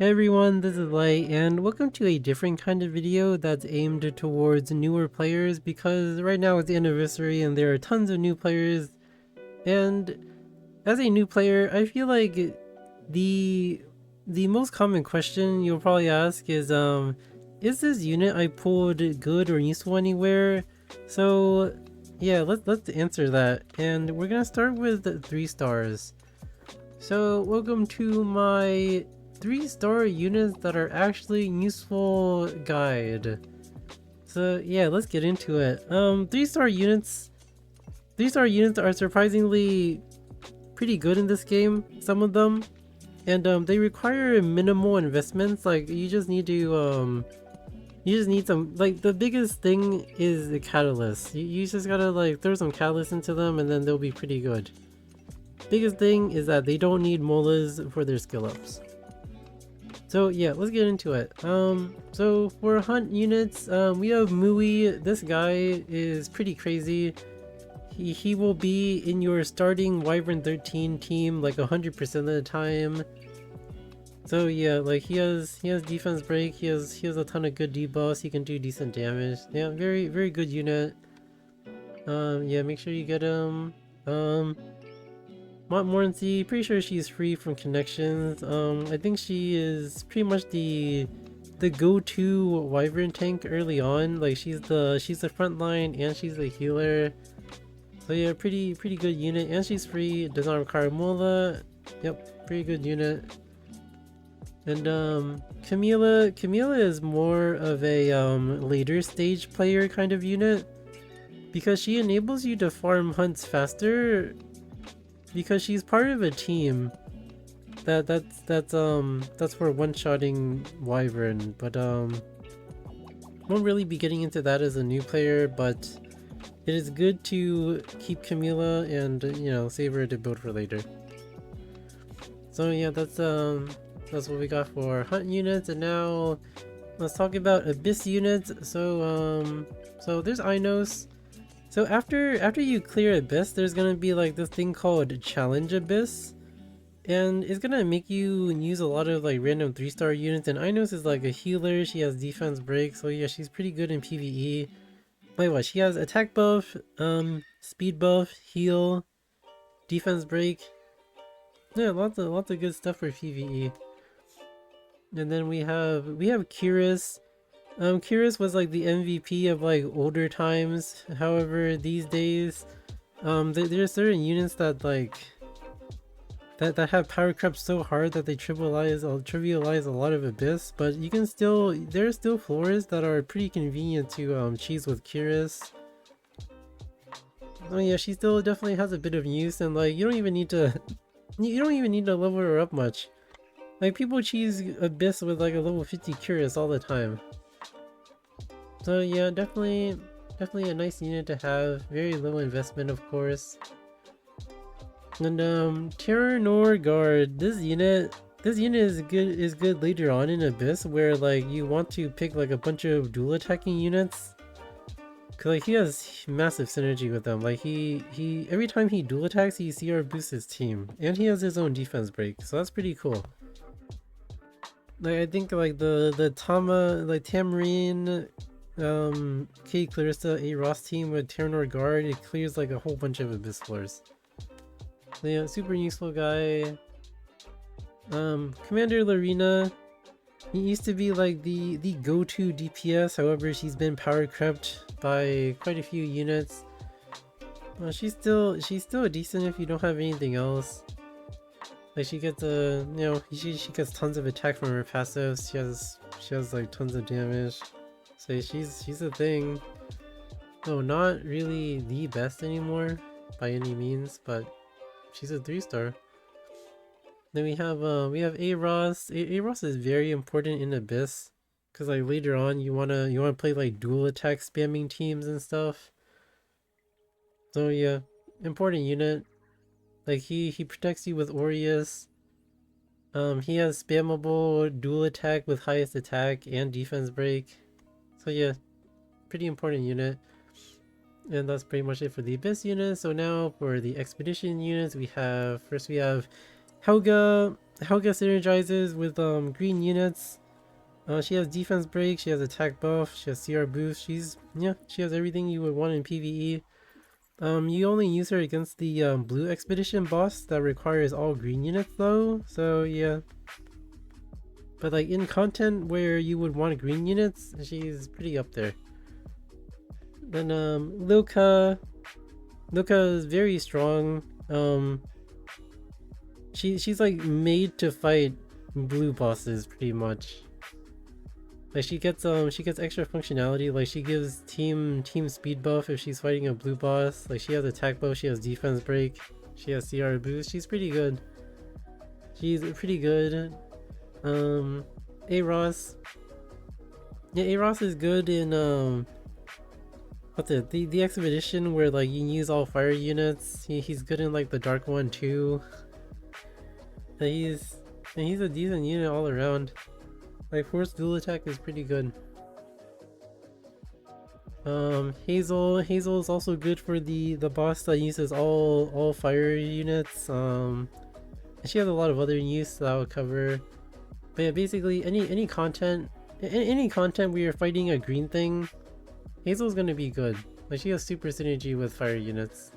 Hey everyone, this is Light, and welcome to a different kind of video that's aimed towards newer players because right now it's the anniversary and there are tons of new players. And as a new player, I feel like the the most common question you'll probably ask is this unit I pulled good or useful anywhere? So yeah, let's answer that. And we're gonna start with 3 stars. So welcome to my 3-star units that are actually useful guide. So yeah, let's get into it. 3-star units are surprisingly pretty good in this game, some of them. And they require minimal investments, like you just need some, like the biggest thing is the catalyst. You just gotta like throw some catalyst into them and then they'll be pretty good. Biggest thing is that they don't need molas for their skill ups. So yeah, let's get into it. So for hunt units, we have Mui. This guy is pretty crazy. He will be in your starting Wyvern 13 team like 100% of the time. So yeah, like he has defense break. He has a ton of good debuffs. He can do decent damage. Yeah, very good unit. Yeah, make sure you get him. Montmorency, pretty sure she's free from connections. I think she is pretty much the go-to Wyvern tank early on. Like she's the front line and she's the healer. So yeah, pretty good unit, and she's free. It does not require Mola. Yep, pretty good unit. And Camilla is more of a later stage player kind of unit because she enables you to farm hunts faster because she's part of a team that's for one-shotting Wyvern, but won't really be getting into that as a new player, but it is good to keep Camilla and save her to build for later. So yeah, that's what we got for hunt units, and now let's talk about abyss units. So there's Inos. So after you clear Abyss, there's gonna be like this thing called Challenge Abyss, and it's gonna make you use a lot of like random 3-star units. And Inos is like a healer. She has defense break, so yeah, she's pretty good in PvE. Wait, what? She has attack buff, speed buff, heal, defense break. Yeah, lots of good stuff for PvE. And then we have Curious. Curious was like the MVP of like older times. However, these days, there are certain units that like that have power crept so hard that they trivialize a lot of Abyss. But you can still, there are still floors that are pretty convenient to cheese with Curious. Oh yeah, she still definitely has a bit of use, and like you don't even need to level her up much. Like people cheese Abyss with like a level 50 Curious all the time. So yeah, definitely a nice unit to have. Very low investment, of course. And Terranor Guard. This unit is good later on in Abyss, where like you want to pick like a bunch of dual attacking units. Cause like he has massive synergy with them. Like he every time he dual attacks, he CR boosts his team, and he has his own defense break. So that's pretty cool. Like I think like the Tamarine, Kate Clarissa, A Ross team with Terranor Guard, it clears like a whole bunch of Abyss floors. So yeah, super useful guy. Commander Larina, he used to be like the go-to DPS, however she's been power crept by quite a few units. She's still decent if you don't have anything else. Like she gets she gets tons of attack from her passives. She has like tons of damage. So she's a thing. No, not really the best anymore by any means, but she's a 3-star. Then we have A-Ross. A-Ross is very important in Abyss, cause like later on you wanna play like dual attack spamming teams and stuff. So yeah, important unit. Like he protects you with Aureus. He has spammable dual attack with highest attack and defense break. So yeah, pretty important unit. And that's pretty much it for the Abyss units. So now for the Expedition units, we have Helga. Helga synergizes with green units. She has defense break, she has attack buff, she has CR boost. She has everything you would want in PvE. You only use her against the blue expedition boss that requires all green units though, so yeah. But like in content where you would want green units, she's pretty up there. Then Luca is very strong. She's like made to fight blue bosses pretty much. Like she gets extra functionality, like she gives team speed buff if she's fighting a blue boss. Like she has attack buff, she has defense break, she has CR boost. She's pretty good. She's pretty good. Aros. Yeah, Aros is good in what's it? The expedition where like you use all fire units. He's good in like the dark one too. He's a decent unit all around. Like force dual attack is pretty good. Hazel is also good for the boss that uses all fire units. She has a lot of other use that I'll cover. But yeah, basically any content where you're fighting a green thing, Hazel's gonna be good. Like she has super synergy with fire units.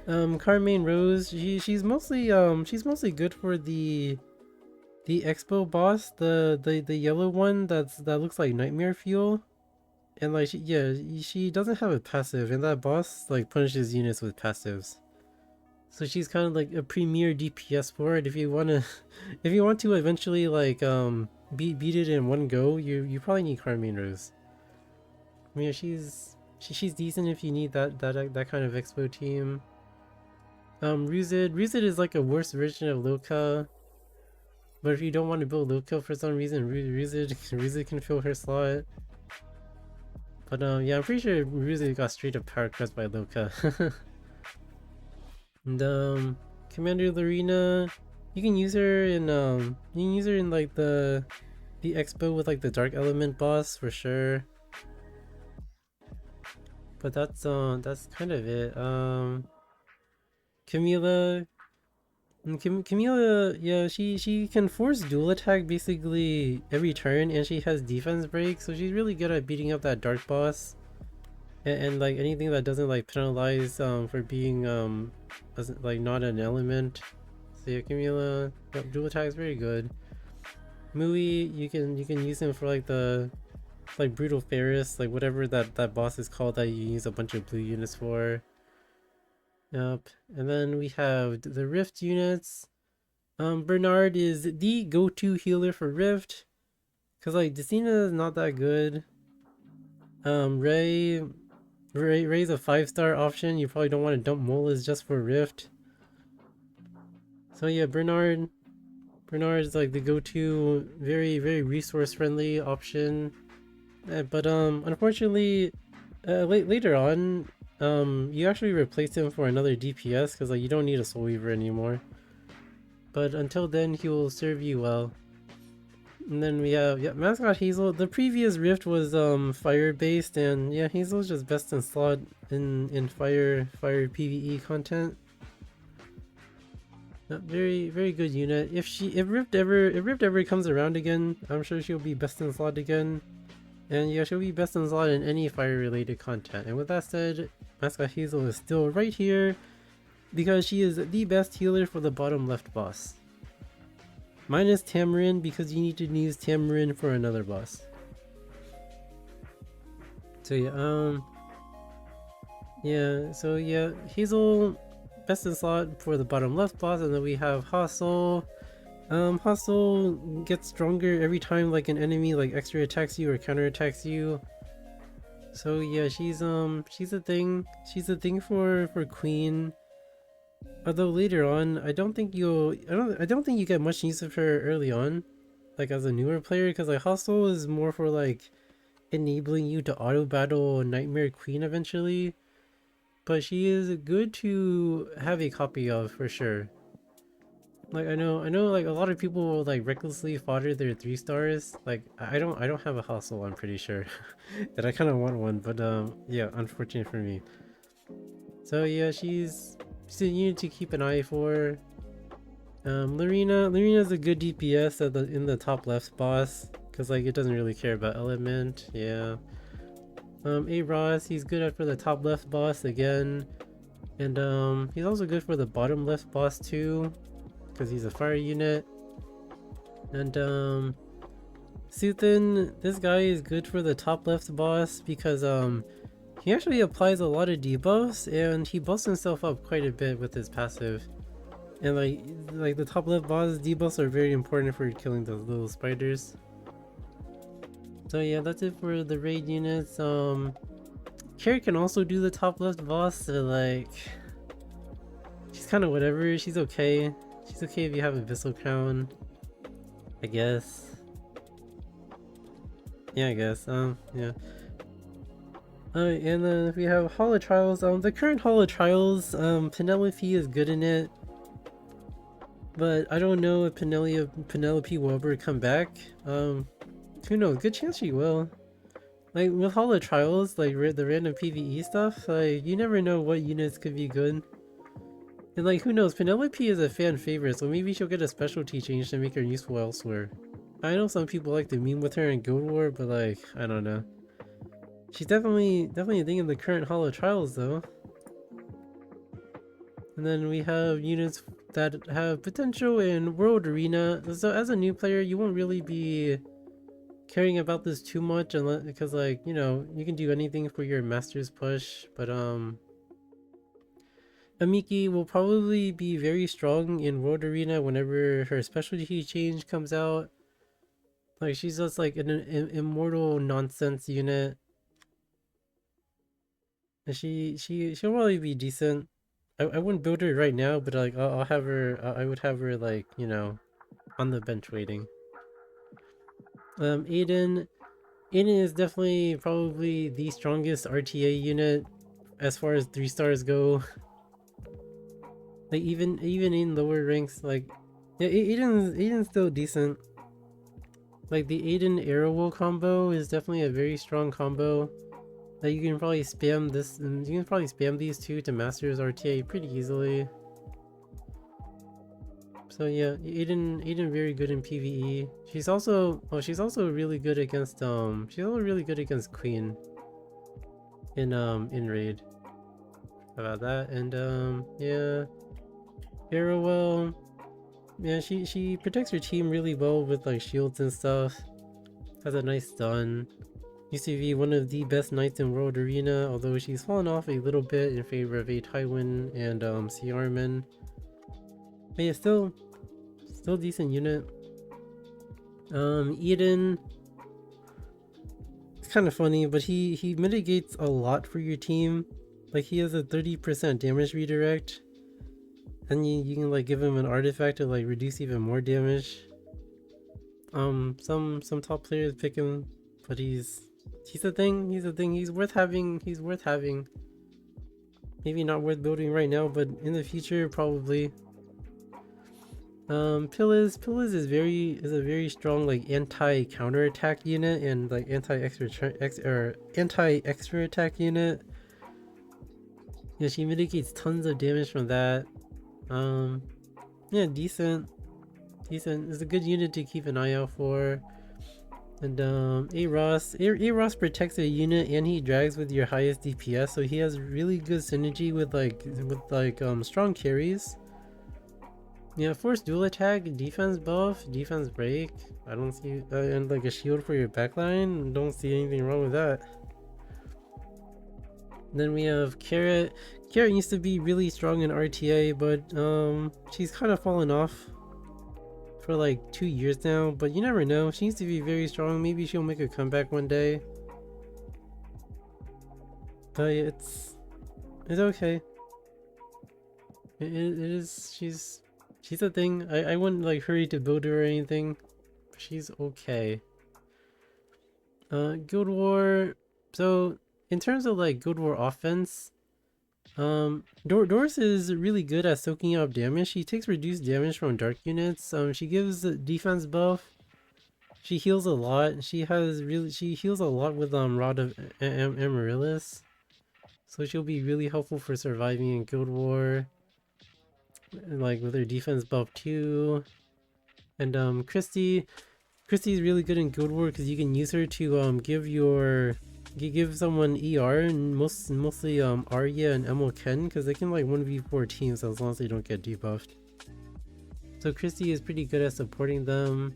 Carmine Rose, she's mostly good for the expo boss, the yellow one that looks like nightmare fuel. And like she doesn't have a passive, and that boss like punishes units with passives. So she's kind of like a premier DPS for it. If you wanna if you want to eventually like beat it in one go, you probably need Carmine Rose. I mean she's decent if you need that kind of expo team. Ruzid is like a worse version of Loka. But if you don't want to build Loka for some reason, Ruzid can fill her slot. But yeah, I'm pretty sure Ruzid got straight up power crushed by Loka. And Commander Lorena, you can use her in like the expo with like the dark element boss for sure. But that's kind of it. Camila, Camila, yeah, she can force dual attack basically every turn, and she has defense break, so she's really good at beating up that dark boss. And like anything that doesn't like penalize for being like not an element. So yeah, Camila, yep, dual attack is very good. Mui, you can use him for like the like brutal Ferris, like whatever that boss is called that you use a bunch of blue units for. Yep, and then we have the Rift units. Bernard is the go-to healer for Rift, cause like Decina is not that good. Ray's a 5-star option. You probably don't want to dump Molas just for Rift. So yeah, Bernard is like the go-to, very resource friendly option. But unfortunately, later on, you actually replace him for another DPS because like you don't need a Soul Weaver anymore. But until then, he will serve you well. And then we have Mascot Hazel. The previous Rift was fire based, and yeah, Hazel's just best in slot in fire PvE content. Very good unit. If Rift ever comes around again, I'm sure she'll be best in slot again. And yeah, she'll be best in slot in any fire related content. And with that said, Mascot Hazel is still right here because she is the best healer for the bottom left boss. Minus Tamarin because you need to use Tamarin for another boss. So yeah, Hazel best in slot for the bottom left boss, and then we have Hustle. Hustle gets stronger every time like an enemy like extra attacks you or counter attacks you. So yeah, she's a thing. She's a thing for Queen. Although later on, I don't think you get much use of her early on, like as a newer player, because like Hustle is more for like enabling you to auto battle Nightmare Queen eventually. But she is good to have a copy of for sure. Like I know like a lot of people will like recklessly fodder their 3 stars. Like I don't have a Hustle, I'm pretty sure. And I kinda want one, but yeah, unfortunate for me. So yeah, she's a unit to keep an eye for. Lorina's a good DPS in the top left boss, cause like it doesn't really care about element. Yeah. A Ross, he's good for the top left boss again, and he's also good for the bottom left boss too, cause he's a fire unit. And Suthin, this guy is good for the top left boss because he actually applies a lot of debuffs and he buffs himself up quite a bit with his passive. And like the top left boss debuffs are very important for killing those little spiders. So yeah, that's it for the raid units. Carrie can also do the top left boss, so like she's kind of whatever. She's okay. She's okay if you have a Vissel Crown, I guess. Yeah, I guess. Yeah. And then we have Holo Trials. The current Holo Trials, Penelope is good in it, but I don't know if Penelope will ever come back. Who knows? Good chance she will. Like with Holo Trials, like the random PvE stuff, like you never know what units could be good. And like who knows? Penelope is a fan favorite, so maybe she'll get a specialty change to make her useful elsewhere. I know some people like to meme with her in Guild War, but like I don't know. She's definitely a thing in the current Holo Trials though. And then we have units that have potential in World Arena. So as a new player, you won't really be caring about this too much unless because like, you know, you can do anything for your master's push, but Amiki will probably be very strong in World Arena whenever her specialty change comes out. Like she's just like an immortal nonsense unit. And she'll probably be decent. I wouldn't build her right now, but like I'll have her. I would have her like, you know, on the bench waiting. Aiden is definitely probably the strongest RTA unit as far as 3 stars go. Like even in lower ranks, like yeah, Aiden's still decent. Like the Aiden Arrow combo is definitely a very strong combo. Like you can probably spam this, and you can probably spam these two to Masters RTA pretty easily. So yeah, Aiden very good in PvE. She's also really good against she's also really good against Queen in raid. How about that? And yeah, Arrowell. Yeah, she protects her team really well with like shields and stuff. Has a nice stun. Used to be one of the best knights in World Arena, although she's fallen off a little bit in favor of a Tywin and Ciarman. But yeah, still decent unit. Eden, it's kind of funny, but he mitigates a lot for your team. Like he has a 30% damage redirect, and you can like give him an artifact to like reduce even more damage. Some top players pick him, but he's a thing. He's worth having. Maybe not worth building right now, but in the future probably. Pillis is a very strong like anti counter attack unit and like anti extra attack unit. Yeah, she mitigates tons of damage from that. Yeah, decent. It's a good unit to keep an eye out for. And A Ross protects a unit and he drags with your highest DPS, so he has really good synergy with strong carries. Yeah, force dual attack, defense buff, defense break. I don't see and like a shield for your backline. Don't see anything wrong with that. Then we have Carrot. Carrot used to be really strong in RTA, but she's kind of fallen off for like 2 years now, but you never know. She used to be very strong. Maybe she'll make a comeback one day. But it's okay. It is. She's a thing. I wouldn't like hurry to build her or anything. She's okay. Guild War. So in terms of like Guild War offense, Doris is really good at soaking up damage. She takes reduced damage from dark units. She gives a defense buff. She heals a lot. She heals a lot with Rod of Amaryllis. So she'll be really helpful for surviving in Guild War. like with her defense buff too. And Christie's really good in Guild War because you can use her to give someone ER, and mostly Arya and Emil Ken, because they can like 1v4 teams as long as they don't get debuffed. So Christie is pretty good at supporting them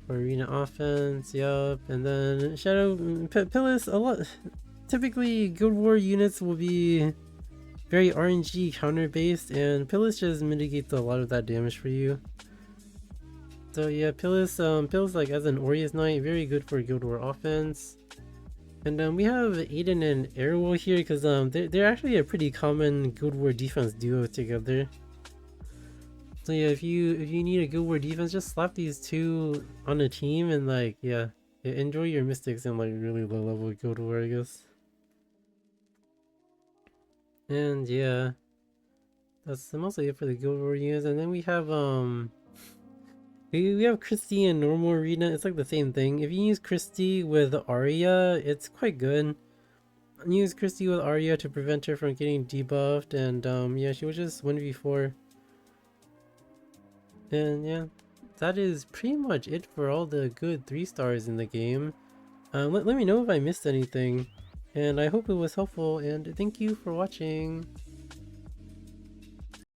for arena offense. Yup. And then Shadow Pillis, a lot. Typically Guild War units will be very RNG counter based, and Pillis just mitigates a lot of that damage for you. So yeah, Pillis like as an Orius Knight, very good for Guild War offense. And we have Aiden and Airwolf here because they're actually a pretty common Guild War defense duo together. So yeah, if you need a Guild War defense, just slap these two on a team and like yeah, enjoy your mystics in like really low level Guild War, I guess. And yeah, that's mostly it for the Guild War units. And then we have we have Christie in normal arena. It's like the same thing. If you use Christie with Arya, it's quite good. Use Christie with Arya to prevent her from getting debuffed, and yeah, she was just 1v4. And yeah, that is pretty much it for all the good 3 stars in the game. Let me know if I missed anything, and I hope it was helpful, and thank you for watching.